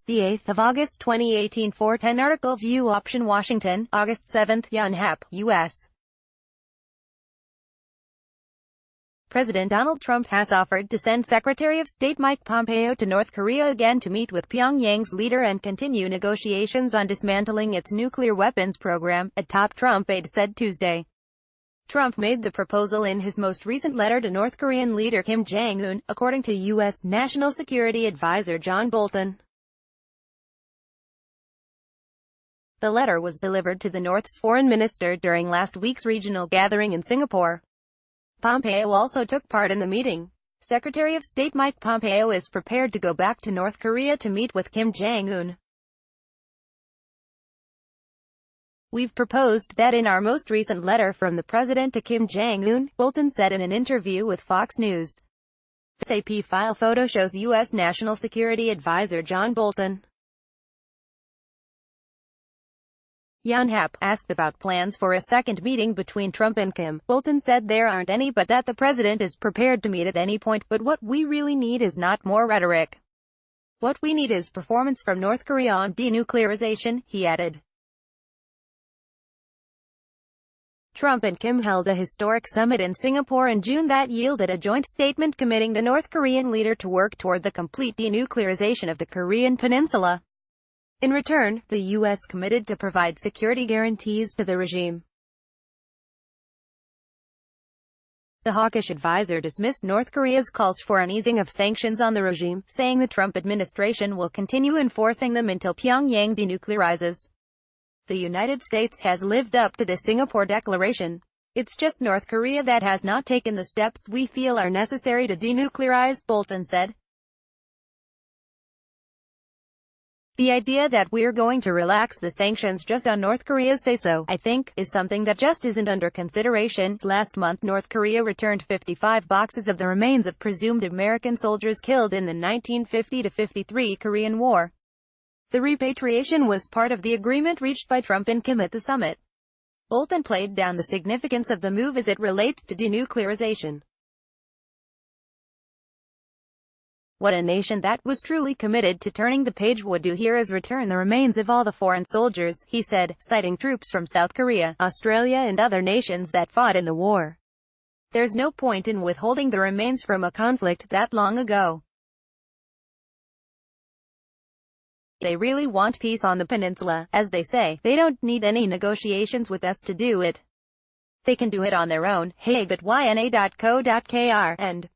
The 8th of August 2018 410 article View option Washington, August 7, Yonhap, U.S. President Donald Trump has offered to send Secretary of State Mike Pompeo to North Korea again to meet with Pyongyang's leader and continue negotiations on dismantling its nuclear weapons program, a top Trump aide said Tuesday. Trump made the proposal in his most recent letter to North Korean leader Kim Jong-un, according to U.S. National Security Advisor John Bolton. The letter was delivered to the North's foreign minister during last week's regional gathering in Singapore. Pompeo also took part in the meeting. Secretary of State Mike Pompeo is prepared to go back to North Korea to meet with Kim Jong-un. "We've proposed that in our most recent letter from the president to Kim Jong-un," Bolton said in an interview with Fox News. The SAP file photo shows U.S. National Security Advisor John Bolton. Yonhap, asked about plans for a second meeting between Trump and Kim, Bolton said there aren't any but that the president is prepared to meet at any point, but what we really need is not more rhetoric. What we need is performance from North Korea on denuclearization, he added. Trump and Kim held a historic summit in Singapore in June that yielded a joint statement committing the North Korean leader to work toward the complete denuclearization of the Korean peninsula. In return, the U.S. committed to provide security guarantees to the regime. The hawkish advisor dismissed North Korea's calls for an easing of sanctions on the regime, saying the Trump administration will continue enforcing them until Pyongyang denuclearizes. The United States has lived up to the Singapore Declaration. It's just North Korea that has not taken the steps we feel are necessary to denuclearize, Bolton said. The idea that we're going to relax the sanctions just on North Korea's say-so, I think, is something that just isn't under consideration. Last month North Korea returned 55 boxes of the remains of presumed American soldiers killed in the 1950-53 Korean War. The repatriation was part of the agreement reached by Trump and Kim at the summit. Bolton played down the significance of the move as it relates to denuclearization. "What a nation that was truly committed to turning the page would do here is return the remains of all the foreign soldiers," he said, citing troops from South Korea, Australia and other nations that fought in the war. "There's no point in withholding the remains from a conflict that long ago. They really want peace on the peninsula, as they say. They don't need any negotiations with us to do it. They can do it on their own." Haig at yna.co.kr, end.